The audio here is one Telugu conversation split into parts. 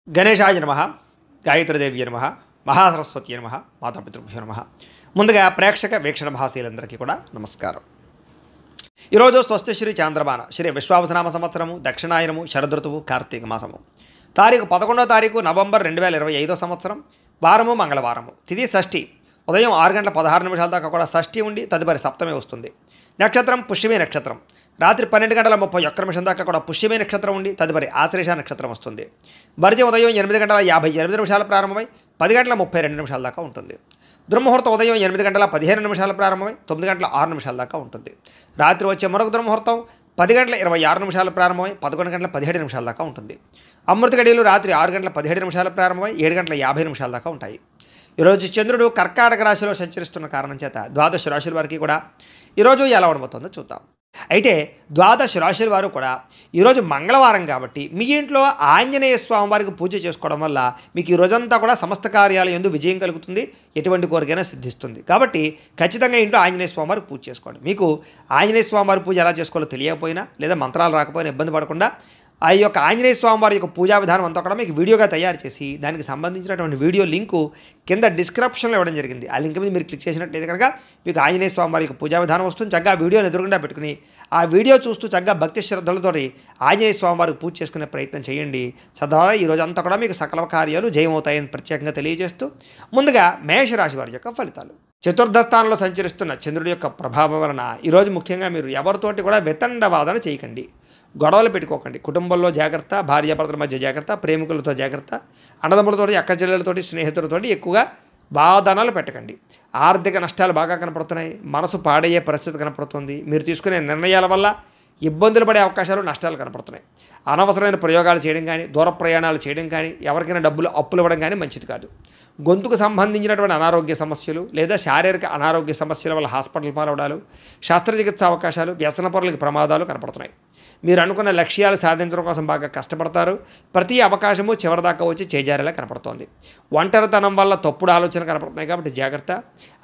గణేశాయ నమః, గాయత్రీదేవి నమః, మహాసరస్వతి నమః, మాతాపితృభ్యో నమః. ముందుగా ప్రేక్షక వీక్షణ మహాశీలందరికీ కూడా నమస్కారం. ఈరోజు స్వస్తి శ్రీ చాంద్రమాన శ్రీ విశ్వావసనామ సంవత్సరము దక్షిణాయనము శరదృతువు కార్తీక మాసము తారీఖు 11వ తారీఖు నవంబర్ 2025 సంవత్సరం వారము మంగళవారము. తిథి షష్ఠి. ఉదయం 6 గంటల 16 నిమిషాల దాకా కూడా షష్ఠి ఉండి తదుపరి సప్తమి వస్తుంది. నక్షత్రం పుష్యమి నక్షత్రం. రాత్రి 12 గంటల 31 నిమిషం దాకా కూడా పుష్యమి నక్షత్రం ఉండి తదుపరి ఆశ్లేష నక్షత్రం వస్తుంది. భర్జి ఉదయం 8 గంటల 58 నిమిషాలు ప్రారంభమై 10 గంటల 32 నిమిషాల దాకా ఉంటుంది. దుర్ముహూర్తం ఉదయం 8 గంటల 15 నిమిషాలు ప్రారంభమై 9 గంటల 6 నిమిషాల దాకా ఉంటుంది. రాత్రి వచ్చే మరొక దుర్ముహూర్తం 10 గంటల 26 నిమిషాలు ప్రారంభమై 11 గంటల 17 నిమిషాల దాకా ఉంటుంది. అమృత గడియలు రాత్రి 6 గంటల 17 నిమిషాలు ప్రారంభమై 7 గంటల 50 నిమిషాల దాకా ఉంటాయి. ఈరోజు చంద్రుడు కర్కాటక రాశిలో సంచరిస్తున్న కారణం చేత ద్వాదశ రాశుల వారికి కూడా ఈరోజు ఎలా ఉండబోతుందో చూద్దాం. అయితే ద్వాదశ రాశుల వారు కూడా ఈరోజు మంగళవారం కాబట్టి మీ ఇంట్లో ఆంజనేయ స్వామి వారికి పూజ చేసుకోవడం వల్ల మీకు ఈ రోజంతా కూడా సమస్త కార్యాల యందు విజయం కలుగుతుంది, ఎటువంటి కోరికైనా సిద్ధిస్తుంది. కాబట్టి ఖచ్చితంగా ఇంట్లో ఆంజనేయ స్వామి వారికి పూజ చేసుకోండి. మీకు ఆంజనేయ స్వామి వారి పూజ ఎలా చేసుకోవాలో తెలియకపోయినా లేదా మంత్రాలు రాకపోయినా ఇబ్బంది పడకుండా ఆ యొక్క ఆంజనేయ స్వామి వారి యొక్క పూజా విధానం అంతా కూడా మీకు వీడియోగా తయారు చేసి దానికి సంబంధించినటువంటి వీడియో లింకు కింద డిస్క్రిప్షన్లో ఇవ్వడం జరిగింది. ఆ లింక్ మీద మీరు క్లిక్ చేసినట్లయితే కనుక మీకు ఆంజనేయ స్వామి వారి యొక్క పూజా విధానం వస్తుంది. చక్కగా వీడియోని ఎదురుగుండా పెట్టుకుని ఆ వీడియో చూస్తూ చక్కగా భక్తి శ్రద్ధలతోటి ఆంజనేయ స్వామి వారికి పూజ చేసుకునే ప్రయత్నం చేయండి. తద్వారా ఈ రోజు అంతా కూడా మీకు సకల కార్యాలు జయమవుతాయని ప్రత్యేకంగా తెలియజేస్తూ ముందుగా మేషరాశి వారి యొక్క ఫలితాలు. చతుర్థ స్థానంలో సంచరిస్తున్న చంద్రుడి యొక్క ప్రభావం వలన ఈరోజు ముఖ్యంగా మీరు ఎవరితోటి కూడా వితండవాదన చేయకండి, గొడవలు పెట్టుకోకండి. కుటుంబంలో జాగ్రత్త, భార్యాభర్తల మధ్య జాగ్రత్త, ప్రేమికులతో జాగ్రత్త, అన్నదమ్ములతోటి అక్క చెల్లెలతోటి స్నేహితులతోటి ఎక్కువగా వాదనలు పెట్టకండి. ఆర్థిక నష్టాలు బాగా కనపడుతున్నాయి, మనసు పాడయ్యే పరిస్థితి కనపడుతుంది. మీరు తీసుకునే నిర్ణయాల వల్ల ఇబ్బందులు పడే అవకాశాలు, నష్టాలు కనపడుతున్నాయి. అనవసరమైన ప్రయోగాలు చేయడం కానీ, దూర ప్రయాణాలు చేయడం కానీ, ఎవరికైనా డబ్బులు అప్పులు ఇవ్వడం కానీ మంచిది కాదు. గొంతుకు సంబంధించినటువంటి అనారోగ్య సమస్యలు లేదా శారీరక అనారోగ్య సమస్యల వల్ల హాస్పిటల్ పాలవడాలు, శస్త్రచికిత్స అవకాశాలు, వ్యసనపరులకి ప్రమాదాలు కనపడుతున్నాయి. మీరు అనుకున్న లక్ష్యాలు సాధించడం కోసం బాగా కష్టపడతారు. ప్రతి అవకాశము చివరిదాకా వచ్చి చేజారేలా కనపడుతోంది. ఒంటరితనం వల్ల తప్పుడు ఆలోచన కనపడుతున్నాయి కాబట్టి జాగ్రత్త.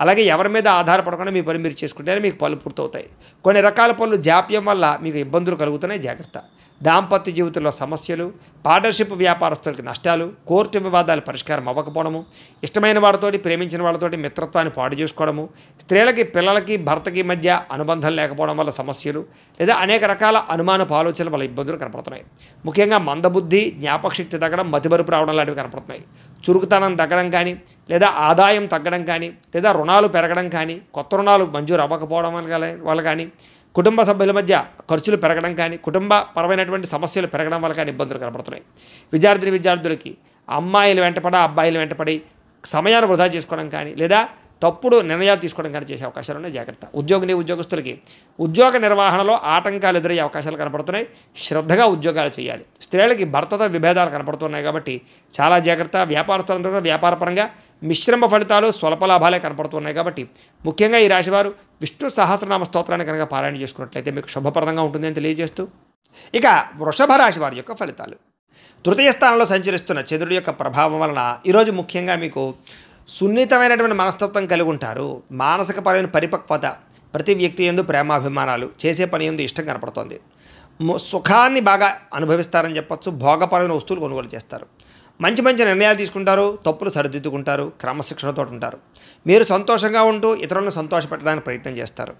అలాగే ఎవరి మీద ఆధారపడకుండా మీ పని మీరు చేసుకుంటేనే మీకు పనులు పూర్తవుతాయి. కొన్ని రకాల పనులు జాప్యం వల్ల మీకు ఇబ్బందులు కలుగుతున్నాయి, జాగ్రత్త. దాంపత్య జీవితంలో సమస్యలు, పార్ట్నర్షిప్ వ్యాపారస్తులకి నష్టాలు, కోర్టు వివాదాలు పరిష్కారం అవ్వకపోవడము, ఇష్టమైన వాళ్ళతోటి ప్రేమించిన వాళ్ళతోటి మిత్రత్వాన్ని పాడు చేసుకోవడము, స్త్రీలకి పిల్లలకి భర్తకి మధ్య అనుబంధం లేకపోవడం వల్ల సమస్యలు లేదా అనేక రకాల అనుమానపు ఆలోచనల వల్ల ఇబ్బందులు కనపడుతున్నాయి. ముఖ్యంగా మందబుద్ధి, జ్ఞాపకశక్తి తగ్గడం, మతిమరుపు రావడం లాంటివి కనపడుతున్నాయి. చురుకుతనం తగ్గడం కానీ లేదా ఆదాయం తగ్గడం కానీ లేదా రుణాలు పెరగడం కానీ, కొత్త రుణాలు మంజూరు అవ్వకపోవడం వల్ల కానీ, కుటుంబ సభ్యుల మధ్య ఖర్చులు పెరగడం కానీ, కుటుంబ పరమైనటువంటి సమస్యలు పెరగడం వల్ల కానీ ఇబ్బందులు కనపడుతున్నాయి. విద్యార్థులకి అమ్మాయిలు వెంటపడి అబ్బాయిలు వెంటపడి సమయాన్ని వృధా చేసుకోవడం కానీ లేదా తప్పుడు నిర్ణయాలు తీసుకోవడం కానీ చేసే అవకాశాలు ఉన్నాయి, జాగ్రత్త. ఉద్యోగస్తులకి ఉద్యోగ నిర్వహణలో ఆటంకాలు ఎదురయ్యే అవకాశాలు కనపడుతున్నాయి, శ్రద్ధగా ఉద్యోగాలు చేయాలి. స్త్రీలకి భర్తతో విభేదాలు కనపడుతున్నాయి కాబట్టి చాలా జాగ్రత్త. వ్యాపారస్తులందరూ కూడా వ్యాపారపరంగా మిశ్రమ ఫలితాలు, స్వల్ప లాభాలే కనపడుతున్నాయి కాబట్టి ముఖ్యంగా ఈ రాశివారు విష్ణు సహస్రనామ స్తోత్రాన్ని కనుక పారాయణ చేసుకున్నట్లయితే మీకు శుభప్రదంగా ఉంటుందని తెలియజేస్తూ ఇక వృషభ రాశి వారి యొక్క ఫలితాలు. తృతీయ స్థానంలో సంచరిస్తున్న చంద్రుడి యొక్క ప్రభావం వలన ఈరోజు ముఖ్యంగా మీకు సున్నితమైనటువంటి మనస్తత్వం కలిగి ఉంటారు. మానసికపరమైన పరిపక్వత, ప్రతి వ్యక్తి యందు ప్రేమాభిమానాలు, చేసే పని యందు ఇష్టం కనపడుతోంది. సుఖాన్ని బాగా అనుభవిస్తారని చెప్పచ్చు. భోగపరమైన వస్తువులు కొనుగోలు చేస్తారు. మంచి నిర్ణయాలు తీసుకుంటారు, తప్పులు సరిదిద్దుకుంటారు, క్రమశిక్షణతో ఉంటారు. మీరు సంతోషంగా ఉంటూ ఇతరులను సంతోషపెట్టడానికి ప్రయత్నం చేస్తారు.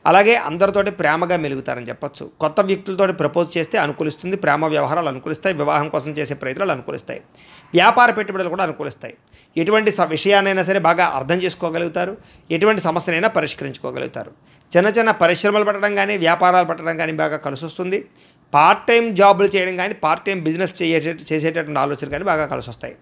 అలాగే అందరితోటి ప్రేమగా మెలుగుతారని చెప్పచ్చు. కొత్త వ్యక్తులతోటి ప్రపోజ్ చేస్తే అనుకూలిస్తుంది, ప్రేమ వ్యవహారాలు అనుకూలిస్తాయి, వివాహం కోసం చేసే ప్రయత్నాలు అనుకూలిస్తాయి, వ్యాపార పెట్టుబడులు కూడా అనుకూలిస్తాయి. ఎటువంటి విషయాన్నైనా సరే బాగా అర్థం చేసుకోగలుగుతారు, ఎటువంటి సమస్యనైనా పరిష్కరించుకోగలుగుతారు. చిన్న పరిశ్రమలు పెట్టడం కానీ, వ్యాపారాలు పెట్టడం కానీ బాగా కలిసి వస్తుంది. పార్ట్ టైం జాబులు చేయడం కానీ, పార్ట్ టైం బిజినెస్ చేసేటటువంటి ఆలోచనలు కానీ బాగా కలిసి వస్తాయి.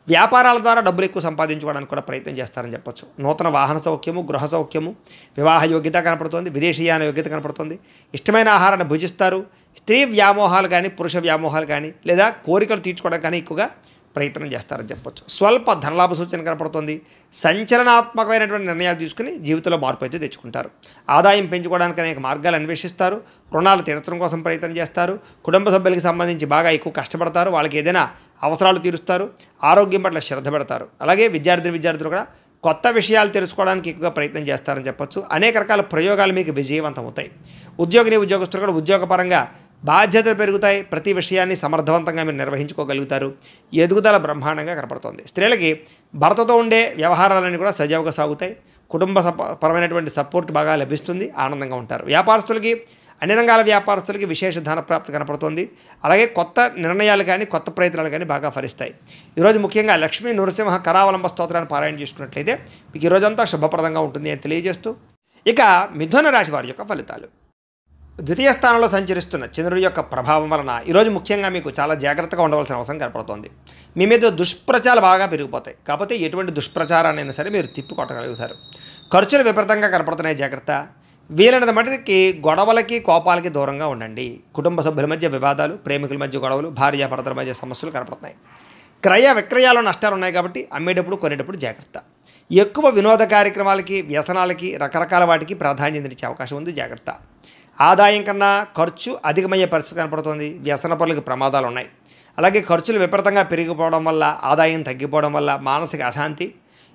వ్యాపారాల ద్వారా డబ్బులు ఎక్కువ సంపాదించుకోవడానికి కూడా ప్రయత్నం చేస్తారని చెప్పచ్చు. నూతన వాహన సౌఖ్యము, గృహ సౌఖ్యము, వివాహ యోగ్యత కనపడుతుంది, విదేశీయాన యోగ్యత కనపడుతుంది. ఇష్టమైన ఆహారాన్ని భుజిస్తారు. స్త్రీ వ్యామోహాలు కానీ, పురుష వ్యామోహాలు కానీ లేదా కోరికలు తీర్చుకోవడం కానీ ఎక్కువగా ప్రయత్నం చేస్తారని చెప్పచ్చు. స్వల్ప ధనలాభ సూచన కనపడుతుంది. సంచలనాత్మకమైనటువంటి నిర్ణయాలు తీసుకుని జీవితంలో మార్పు అయితే తెచ్చుకుంటారు. ఆదాయం పెంచుకోవడానికి అనేక మార్గాలు అన్వేషిస్తారు. రుణాలు తీర్చడం కోసం ప్రయత్నం చేస్తారు. కుటుంబ సభ్యులకి సంబంధించి బాగా ఎక్కువ కష్టపడతారు. వాళ్ళకి ఏదైనా అవసరాలు తీరుస్తారు. ఆరోగ్యం పట్ల శ్రద్ధ పెడతారు. అలాగే విద్యార్థులు కూడా కొత్త విషయాలు తెలుసుకోవడానికి ఎక్కువగా ప్రయత్నం చేస్తారని చెప్పచ్చు. అనేక రకాల ప్రయోగాలు మీకు విజయవంతం అవుతాయి. ఉద్యోగస్తులు కూడా ఉద్యోగపరంగా బాధ్యతలు పెరుగుతాయి, ప్రతి విషయాన్ని సమర్థవంతంగా మీరు నిర్వహించుకోగలుగుతారు, ఎదుగుదల బ్రహ్మాండంగా కనపడుతుంది. స్త్రీలకి భర్తతో ఉండే వ్యవహారాలన్నీ కూడా సజావుగా సాగుతాయి, కుటుంబ పరమైనటువంటి సపోర్ట్ బాగా లభిస్తుంది, ఆనందంగా ఉంటారు. వ్యాపారస్తులకి, అన్ని రంగాల వ్యాపారస్తులకి విశేష ధన ప్రాప్తి కనపడుతుంది. అలాగే కొత్త నిర్ణయాలు కానీ కొత్త ప్రయత్నాలు కానీ బాగా ఫలిస్తాయి. ఈరోజు ముఖ్యంగా లక్ష్మీ నృసింహ కరావలంబ స్తోత్రాన్ని పారాయణ చేసుకున్నట్లయితే మీకు ఈరోజంతా శుభప్రదంగా ఉంటుంది అని తెలియజేస్తూ, ఇక మిథున రాశి వారి యొక్క ఫలితాలు. ద్వితీయ స్థానంలో సంచరిస్తున్న చంద్రుడి యొక్క ప్రభావం వలన ఈరోజు ముఖ్యంగా మీకు చాలా జాగ్రత్తగా ఉండవలసిన అవసరం కనపడుతోంది. మీ మీద దుష్ప్రచారాలు బాగా పెరిగిపోతాయి. కాకపోతే ఎటువంటి దుష్ప్రచారాన్నైనా సరే మీరు తిప్పికొట్టగలుగుతారు. ఖర్చులు విపరీతంగా కనపడుతున్నాయి, జాగ్రత్త. వీలైనంత మటుకి గొడవలకి కోపాలకి దూరంగా ఉండండి. కుటుంబ సభ్యుల మధ్య వివాదాలు, ప్రేమికుల మధ్య గొడవలు, భార్యాభర్తల మధ్య సమస్యలు కనపడుతున్నాయి. క్రయ విక్రయాల్లో నష్టాలు ఉన్నాయి కాబట్టి అమ్మేటప్పుడు కొనేటప్పుడు జాగ్రత్త. ఎక్కువ వినోద కార్యక్రమాలకి, వ్యసనాలకి, రకరకాల వాటికి ప్రాధాన్యతనిచ్చే అవకాశం ఉంది, జాగ్రత్త. ఆదాయం కన్నా ఖర్చు అధికమయ్యే పరిస్థితి కనపడుతుంది. వ్యసన పనులకు ప్రమాదాలు ఉన్నాయి. అలాగే ఖర్చులు విపరీతంగా పెరిగిపోవడం వల్ల, ఆదాయం తగ్గిపోవడం వల్ల మానసిక అశాంతి,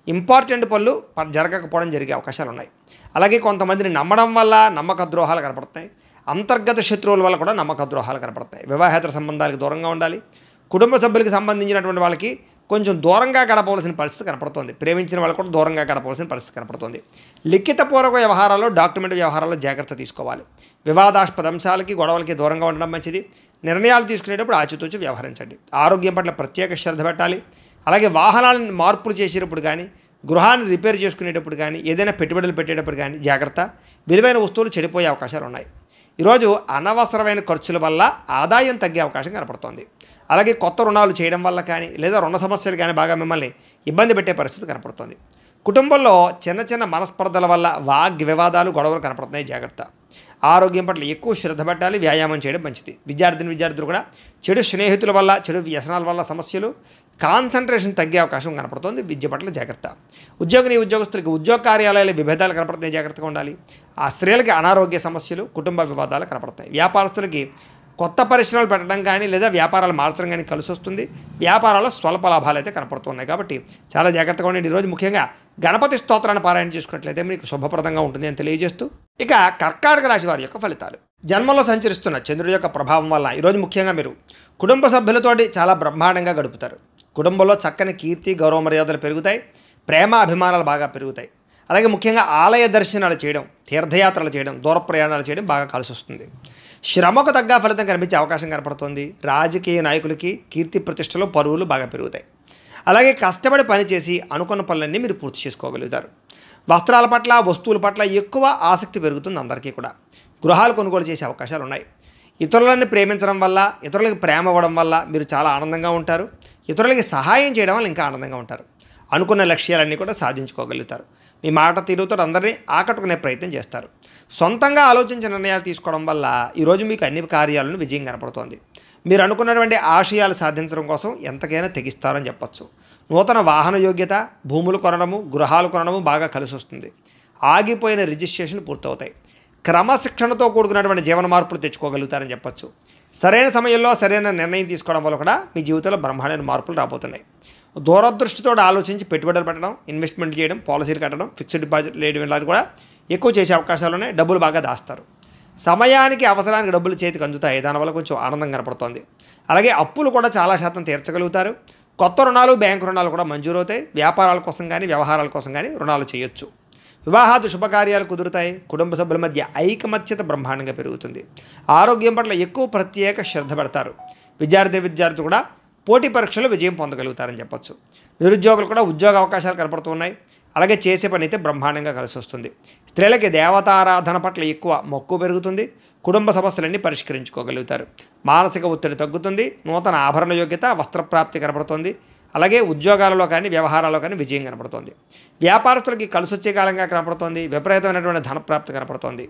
ఇంపార్టెంట్ పనులు జరగకపోవడం జరిగే అవకాశాలు ఉన్నాయి. అలాగే కొంతమందిని నమ్మడం వల్ల నమ్మక ద్రోహాలు కనపడుతున్నాయి. అంతర్గత శత్రువుల వల్ల కూడా నమ్మక ద్రోహాలు కనపడతాయి. వివాహేతర సంబంధాలకు దూరంగా ఉండాలి. కుటుంబ సభ్యులకు సంబంధించినటువంటి వాళ్ళకి కొంచెం దూరంగా గడపవలసిన పరిస్థితి కనపడుతుంది. ప్రేమించిన వాళ్ళు కూడా దూరంగా గడపవలసిన పరిస్థితి కనపడుతుంది. లిఖితపూర్వక వ్యవహారాల్లో, డాక్యుమెంట్ వ్యవహారాల్లో జాగ్రత్త తీసుకోవాలి. వివాదాస్పద అంశాలకి, గొడవలకి దూరంగా ఉండడం మంచిది. నిర్ణయాలు తీసుకునేటప్పుడు ఆచితూచి వ్యవహరించండి. ఆరోగ్యం పట్ల ప్రత్యేక శ్రద్ధ పెట్టాలి. అలాగే వాహనాలను మార్పులు చేసేటప్పుడు కానీ, గృహాన్ని రిపేర్ చేసుకునేటప్పుడు కానీ, ఏదైనా పెట్టుబడులు పెట్టేటప్పుడు కానీ జాగ్రత్త. విలువైన వస్తువులు చెడిపోయే అవకాశాలు ఉన్నాయి. ఈరోజు అనవసరమైన ఖర్చుల వల్ల ఆదాయం తగ్గే అవకాశం కనపడుతోంది. అలాగే కొత్త రుణాలు చేయడం వల్ల కానీ, లేదా రుణ సమస్యలు కానీ బాగా మిమ్మల్ని ఇబ్బంది పెట్టే పరిస్థితి కనపడుతుంది. కుటుంబంలో చిన్న చిన్న మనస్పర్ధల వల్ల వివాదాలు, గొడవలు కనపడుతున్నాయి, జాగ్రత్త. ఆరోగ్యం పట్ల ఎక్కువ శ్రద్ధ పెట్టాలి, వ్యాయామం చేయడం మంచిది. విద్యార్థులు కూడా చెడు స్నేహితుల వల్ల, చెడు వ్యసనాల వల్ల సమస్యలు, కాన్సన్ట్రేషన్ తగ్గే అవకాశం కనపడుతుంది. విద్య పట్ల జాగ్రత్త. ఉద్యోగస్తులకి ఉద్యోగ కార్యాలయాల విభేదాలు కనపడుతున్నాయి, జాగ్రత్తగా ఉండాలి. ఆ స్త్రీలకి అనారోగ్య సమస్యలు, కుటుంబ వివాదాలు కనపడతాయి. వ్యాపారస్తులకి కొత్త పరిశ్రమలు పెట్టడం కానీ, లేదా వ్యాపారాలు మార్చడం కానీ కలిసి వస్తుంది. వ్యాపారాల్లో స్వల్ప లాభాలు అయితే కనపడుతున్నాయి కాబట్టి చాలా జాగ్రత్తగా ఉండండి. ఈరోజు ముఖ్యంగా గణపతి స్తోత్రాన్ని పారాయణ చేసుకున్నట్లయితే మీకు శుభప్రదంగా ఉంటుంది అని తెలియజేస్తూ, ఇక కర్కాటక రాశి వారి యొక్క ఫలితాలు. జన్మలో సంచరిస్తున్న చంద్రుడి యొక్క ప్రభావం వల్ల ఈరోజు ముఖ్యంగా మీరు కుటుంబ సభ్యులతోటి చాలా బ్రహ్మాండంగా గడుపుతారు. కుటుంబంలో చక్కని కీర్తి, గౌరవ మర్యాదలు పెరుగుతాయి. ప్రేమ అభిమానాలు బాగా పెరుగుతాయి. అలాగే ముఖ్యంగా ఆలయ దర్శనాలు చేయడం, తీర్థయాత్రలు చేయడం, దూర ప్రయాణాలు చేయడం బాగా కలిసి వస్తుంది. శ్రమకు తగ్గ ఫలితం కనిపించే అవకాశం కనపడుతుంది. రాజకీయ నాయకులకి కీర్తి ప్రతిష్టలు, పరువులు బాగా పెరుగుతాయి. అలాగే కష్టపడి పనిచేసి అనుకున్న పనులన్నీ మీరు పూర్తి చేసుకోగలుగుతారు. వస్త్రాల పట్ల, వస్తువుల పట్ల ఎక్కువ ఆసక్తి పెరుగుతుంది అందరికీ కూడా. గృహాలు కొనుగోలు చేసే అవకాశాలు ఉన్నాయి. ఇతరులని ప్రేమించడం వల్ల, ఇతరులకు ప్రేమ ఇవ్వడం వల్ల మీరు చాలా ఆనందంగా ఉంటారు. ఇతరులకి సహాయం చేయడం వల్ల ఇంకా ఆనందంగా ఉంటారు. అనుకున్న లక్ష్యాలన్నీ కూడా సాధించుకోగలుగుతారు. మీ మాట తీరుతో అందరినీ ఆకట్టుకునే ప్రయత్నం చేస్తారు. సొంతంగా ఆలోచించిన నిర్ణయాలు తీసుకోవడం వల్ల ఈరోజు మీకు అన్ని కార్యాలను విజయం కనపడుతోంది. మీరు అనుకున్నటువంటి ఆశయాలు సాధించడం కోసం ఎంతకైనా తెగిస్తారని చెప్పచ్చు. నూతన వాహన యోగ్యత, భూములు కొనడము, గృహాలు కొనడము బాగా కలిసి వస్తుంది. ఆగిపోయిన రిజిస్ట్రేషన్లు పూర్తవుతాయి. క్రమశిక్షణతో కూడుకున్నటువంటి జీవన మార్పులు తెచ్చుకోగలుగుతారని చెప్పచ్చు. సరైన సమయంలో సరైన నిర్ణయం తీసుకోవడం వల్ల కూడా మీ జీవితంలో బ్రహ్మాండమైన మార్పులు రాబోతున్నాయి. దూరదృష్టితో ఆలోచించి పెట్టుబడులు పెట్టడం, ఇన్వెస్ట్మెంట్ చేయడం, పాలసీలు కట్టడం, ఫిక్స్డ్ డిపాజిట్ వేయడం ఇలాంటి కూడా ఎక్కువ చేసే అవకాశాలు ఉన్నాయి. డబ్బులు బాగా దాస్తారు. సమయానికి అవసరానికి డబ్బులు చేతికి అందుతాయి. దానివల్ల కొంచెం ఆనందం కనపడుతోంది. అలాగే అప్పులు కూడా చాలా శాతం తీర్చగలుగుతారు. కొత్త రుణాలు, బ్యాంకు రుణాలు కూడా మంజూరవుతాయి. వ్యాపారాల కోసం కానీ, వ్యవహారాల కోసం కానీ రుణాలు చేయొచ్చు. వివాహాది శుభకార్యాలు కుదురుతాయి. కుటుంబ సభ్యుల మధ్య ఐకమత్యత బ్రహ్మాండంగా పెరుగుతుంది. ఆరోగ్యం పట్ల ఎక్కువ ప్రత్యేక శ్రద్ధ పెడతారు. విద్యార్థులు కూడా పోటీ పరీక్షలు విజయం పొందగలుగుతారని చెప్పొచ్చు. నిరుద్యోగులు కూడా ఉద్యోగ అవకాశాలు కనపడుతున్నాయి. అలాగే చేసే పని అయితే బ్రహ్మాండంగా కలిసి వస్తుంది. స్త్రీలకి దేవతారాధన పట్ల ఎక్కువ మక్కువ పెరుగుతుంది. కుటుంబ సమస్యలన్నీ పరిష్కరించుకోగలుగుతారు. మానసిక ఒత్తిడి తగ్గుతుంది. నూతన ఆభరణ యోగ్యత, వస్త్రప్రాప్తి కనపడుతుంది. అలాగే ఉద్యోగాలలో కానీ, వ్యవహారాల్లో కానీ విజయం కనపడుతుంది. వ్యాపారస్తులకి కలిసి వచ్చే కాలంగా కనపడుతుంది. విపరీతమైనటువంటి ధనప్రాప్తి కనపడుతుంది.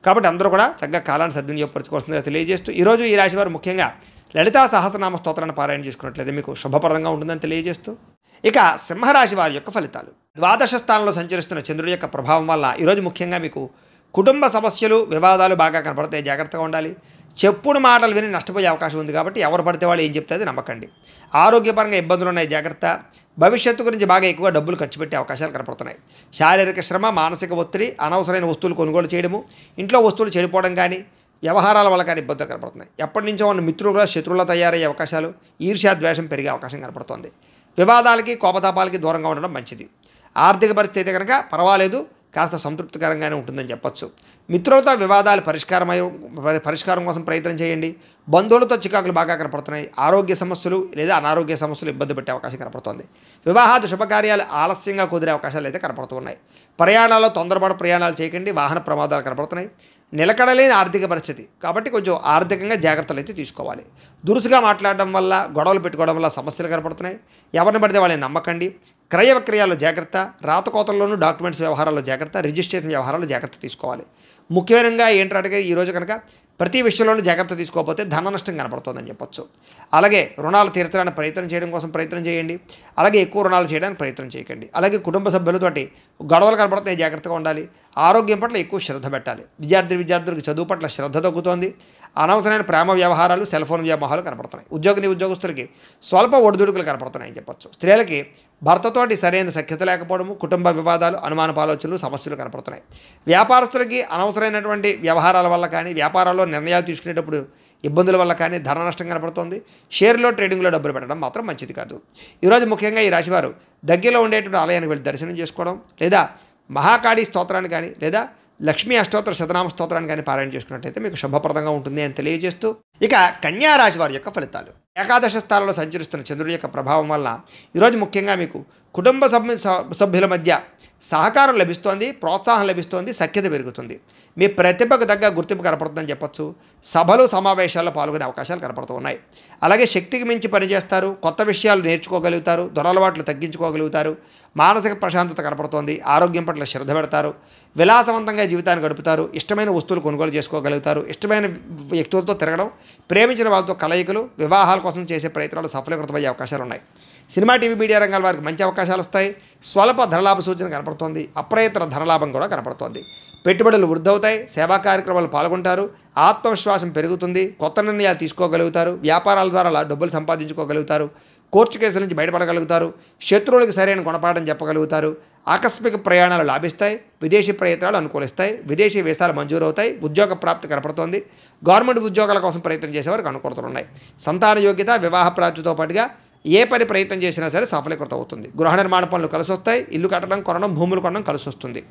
కాబట్టి అందరూ కూడా చక్కగా కాలాన్ని సద్వినియోగపరచుకోవాల్సిందిగా తెలియజేస్తూ, ఈరోజు ఈ రాశి వారు ముఖ్యంగా లలితా సహస్రనామ స్తోత్రాన్ని పారాయణ చేసుకున్నట్లయితే మీకు శుభప్రదంగా ఉంటుందని తెలియజేస్తూ, ఇక సింహరాశి వారి యొక్క ఫలితాలు. ద్వాదశ స్థానంలో సంచరిస్తున్న చంద్రుడి యొక్క ప్రభావం వల్ల ఈరోజు ముఖ్యంగా మీకు కుటుంబ సమస్యలు, వివాదాలు బాగా కనపడతాయి. జాగ్రత్తగా ఉండాలి. చెప్పుడు మాటలు విని నష్టపోయే అవకాశం ఉంది కాబట్టి ఎవరు పడితే వాళ్ళు ఏం చెప్తే అది నమ్మకండి. ఆరోగ్యపరంగా ఇబ్బందులు ఉన్నాయి, జాగ్రత్త. భవిష్యత్తు గురించి బాగా ఎక్కువ డబ్బులు ఖర్చు పెట్టే అవకాశాలు కనపడుతున్నాయి. శారీరక శ్రమ, మానసిక ఒత్తిడి, అనవసరమైన వస్తువులు కొనుగోలు చేయడము, ఇంట్లో వస్తువులు చెడిపోవడం కానీ, వ్యవహారాల వల్ల కానీ ఇబ్బందులు కనపడుతున్నాయి. ఎప్పటి నుంచో ఉన్న మిత్రులుగా శత్రువులా తయారయ్యే అవకాశాలు, ఈర్ష్యా ద్వేషం పెరిగే అవకాశం కనపడుతోంది. వివాదాలకి కోపతాపాలకి దూరంగా ఉండడం మంచిది. ఆర్థిక పరిస్థితి అయితే కనుక పర్వాలేదు, కాస్త సంతృప్తికరంగానే ఉంటుందని చెప్పొచ్చు. మిత్రులతో వివాదాలు పరిష్కారం కోసం ప్రయత్నం చేయండి. బంధువులతో చికాకులు బాగా కనపడుతున్నాయి. ఆరోగ్య సమస్యలు లేదా అనారోగ్య సమస్యలు ఇబ్బంది పెట్టే అవకాశం కనపడుతోంది. వివాహాది శుభకార్యాలు ఆలస్యంగా కుదిరే అవకాశాలు అయితే కనపడుతున్నాయి. ప్రయాణాల్లో తొందరపాటు ప్రయాణాలు చేయకండి. వాహన ప్రమాదాలు కనపడుతున్నాయి. నిలకడలేని ఆర్థిక పరిస్థితి కాబట్టి కొంచెం ఆర్థికంగా జాగ్రత్తలు అయితే తీసుకోవాలి. దురుసుగా మాట్లాడడం వల్ల, గొడవలు పెట్టుకోవడం వల్ల సమస్యలు కనపడుతున్నాయి. ఎవరిని పడితే వాళ్ళని నమ్మకండి. క్రయ విక్రయాల్లో జాగ్రత్త, రాతకోతల్లోనూ డాక్యుమెంట్స్ వ్యవహారాల్లో జాగ్రత్త, రిజిస్ట్రేషన్ వ్యవహారాల్లో జాగ్రత్త తీసుకోవాలి. ముఖ్యంగా ఏంటంటే ఈరోజు కనుక ప్రతి విషయంలోనూ జాగ్రత్త తీసుకోకపోతే ధన నష్టం కనపడుతుందని చెప్పొచ్చు. అలాగే రుణాలు తీర్చడానికి ప్రయత్నం చేయడం కోసం ప్రయత్నం చేయండి. అలాగే ఎక్కువ రుణాలు చేయడానికి ప్రయత్నం చేయకండి. అలాగే కుటుంబ సభ్యులతోటి గొడవలు కనపడుతున్నాయి, జాగ్రత్తగా ఉండాలి. ఆరోగ్యం పట్ల ఎక్కువ శ్రద్ధ పెట్టాలి. విద్యార్థులకు చదువు పట్ల శ్రద్ధ తగ్గుతోంది. అనవసరమైన ప్రేమ వ్యవహారాలు, సెల్ ఫోన్ వ్యవహారాలు కనపడుతున్నాయి. ఉద్యోగస్తులకి స్వల్ప ఒడిదుడుకులు కనపడుతున్నాయని చెప్పొచ్చు. స్త్రీలకి భర్తతోటి సరైన సఖ్యత లేకపోవడము, కుటుంబ వివాదాలు, అనుమానపు ఆలోచనలు, సమస్యలు కనపడుతున్నాయి. వ్యాపారస్తులకి అనవసరమైనటువంటి వ్యవహారాల వల్ల కానీ, వ్యాపారాల్లో నిర్ణయాలు తీసుకునేటప్పుడు ఇబ్బందుల వల్ల కానీ ధన నష్టం కనపడుతుంది. షేర్లో, ట్రేడింగ్లో డబ్బులు పెట్టడం మాత్రం మంచిది కాదు. ఈరోజు ముఖ్యంగా ఈ రాశివారు దగ్గరలో ఉండేటువంటి ఆలయానికి వెళ్ళి దర్శనం చేసుకోవడం, లేదా మహాకాళి స్తోత్రాన్ని కానీ, లేదా లక్ష్మీ అష్టోత్తర శతనామ స్తోత్రాన్ని కానీ పారాయణ చేసుకున్నట్లయితే మీకు శుభప్రదంగా ఉంటుంది అని తెలియజేస్తూ, ఇక కన్యా రాశి వారి యొక్క ఫలితాలు. ఏకాదశ స్థానంలో సంచరిస్తున్న చంద్రుడి యొక్క ప్రభావం వల్ల ఈరోజు ముఖ్యంగా మీకు కుటుంబ సభ్యుల మధ్య సహకారం లభిస్తోంది, ప్రోత్సాహం లభిస్తోంది, సఖ్యత పెరుగుతుంది. మీ ప్రతిభకు తగ్గ గుర్తింపు కనపడుతుందని చెప్పొచ్చు. సభలు, సమావేశాల్లో పాల్గొనే అవకాశాలు కనపడుతూ ఉన్నాయి. అలాగే శక్తికి మించి పనిచేస్తారు, కొత్త విషయాలు నేర్చుకోగలుగుతారు, దురలవాట్లు తగ్గించుకోగలుగుతారు, మానసిక ప్రశాంతత కనపడుతోంది, ఆరోగ్యం పట్ల శ్రద్ధ పెడతారు, విలాసవంతంగా జీవితాన్ని గడుపుతారు, ఇష్టమైన వస్తువులు కొనుగోలు చేసుకోగలుగుతారు, ఇష్టమైన వ్యక్తులతో తిరగడం, ప్రేమించిన వాళ్ళతో కలయికలు, వివాహాల కోసం చేసే ప్రయత్నాలు సఫలీకృతమయ్యే అవకాశాలు ఉన్నాయి. సినిమా, టీవీ, మీడియా రంగాల వారికి మంచి అవకాశాలు వస్తాయి. స్వల్ప ధనలాభ సూచన కనపడుతోంది. అప్రయత్న ధనలాభం కూడా కనపడుతోంది. పెట్టుబడులు వృద్ధవుతాయి. సేవా కార్యక్రమాలు పాల్గొంటారు. ఆత్మవిశ్వాసం పెరుగుతుంది. కొత్త నిర్ణయాలు తీసుకోగలుగుతారు. వ్యాపారాల ద్వారా డబ్బులు సంపాదించుకోగలుగుతారు. కోర్టు కేసుల నుంచి బయటపడగలుగుతారు. శత్రువులకు సరైన గుణపాఠం చెప్పగలుగుతారు. ఆకస్మిక ప్రయాణాలు లాభిస్తాయి. విదేశీ ప్రయత్నాలు అనుకూలిస్తాయి. విదేశీ వీసాలు మంజూరవుతాయి. ఉద్యోగ ప్రాప్తి కనపడుతోంది. గవర్నమెంట్ ఉద్యోగాల కోసం ప్రయత్నం చేసేవారికి అనుకూలతలు ఉన్నాయి. సంతాన యోగ్యత, వివాహ ప్రాప్తితో పాటుగా ఏ పని ప్రయత్నం చేసినా సరే సఫలీకృతం అవుతుంది. గృహ నిర్మాణ పనులు కలిసి వస్తాయి. ఇల్లు కట్టడం, కొనడం, భూములు కొనడం కలిసి వస్తుంది.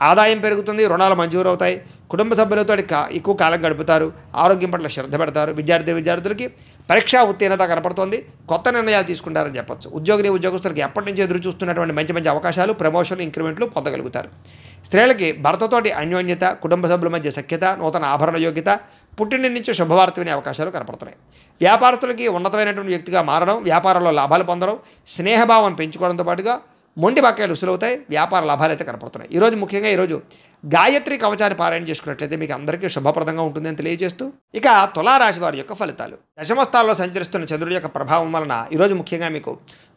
ఆదాయం పెరుగుతుంది. రుణాలు మంజూరు అవుతాయి. కుటుంబ సభ్యులతో ఎక్కువ కాలం గడుపుతారు. ఆరోగ్యం పట్ల శ్రద్ధ పెడతారు. విద్యార్థులకి పరీక్షా ఉత్తీర్ణత కనపడుతోంది. కొత్త నిర్ణయాలు తీసుకుంటారని చెప్పొచ్చు. ఉద్యోగస్తులకు ఎప్పటి నుంచి ఎదురు చూస్తున్నటువంటి మంచి అవకాశాలు, ప్రమోషన్లు, ఇంక్రిమెంట్లు పొందగలుగుతారు. స్త్రీలకి భర్తతోటి అన్యోన్యత, కుటుంబ సభ్యుల మధ్య సఖ్యత, నూతన ఆభరణ యోగ్యత, పుట్టిన నుంచి శుభవార్త వినే అవకాశాలు కనపడుతున్నాయి. వ్యాపారస్తులకి ఉన్నతమైనటువంటి వ్యక్తిగా మారడం, వ్యాపారంలో లాభాలు పొందడం, స్నేహభావం పెంచుకోవడంతో పాటుగా మొండి బకాయిలు ఉసులవుతాయి. వ్యాపార లాభాలు అయితే కనపడుతున్నాయి. ముఖ్యంగా ఈరోజు గాయత్రి కవచాన్ని పారాయణ చేసుకున్నట్లయితే మీకు అందరికీ శుభప్రదంగా ఉంటుందని తెలియజేస్తూ, ఇక తులారాశి వారి యొక్క ఫలితాలు. దశమస్థానంలో సంచరిస్తున్న చంద్రుడి యొక్క ప్రభావం వలన ఈరోజు ముఖ్యంగా మీకు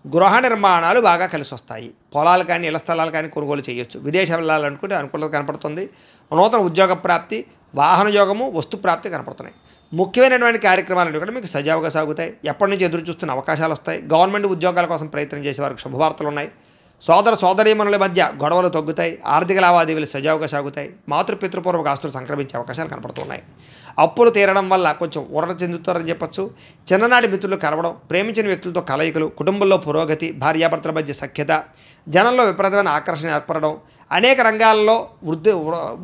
గృహ నిర్మాణాలు బాగా కలిసి వస్తాయి. పొలాలు కానీ, ఇళ్ల స్థలాలు కానీ కొనుగోలు చేయొచ్చు. విదేశాలు వెళ్ళాలనుకుంటే అనుకూలత కనపడుతుంది. నూతన ఉద్యోగ ప్రాప్తి, వాహన యోగము, వస్తు ప్రాప్తి కనపడుతున్నాయి. ముఖ్యమైనటువంటి కార్యక్రమాలు కూడా మీకు సజావుగా సాగుతాయి. ఎప్పటి నుంచి ఎదురు చూస్తున్న అవకాశాలు వస్తాయి. గవర్నమెంట్ ఉద్యోగాల కోసం ప్రయత్నం చేసే వారికి శుభవార్తలు ఉన్నాయి. సోదరీమణుల మధ్య గొడవలు తగ్గుతాయి. ఆర్థిక లావాదేవీలు సజావుగా సాగుతాయి. మాతృపితృపూర్వక ఆస్తులు సంక్రమించే అవకాశాలు కనపడుతున్నాయి. అప్పులు తీరడం వల్ల కొంచెం ఊరట చెందుతారని చెప్పొచ్చు. చిన్ననాటి మిత్రులు కలవడం, ప్రేమించిన వ్యక్తులతో కలయికలు, కుటుంబంలో పురోగతి, భార్యాభర్తల మధ్య సఖ్యత, జనంలో విపరీతమైన ఆకర్షణ ఏర్పడడం, అనేక రంగాల్లో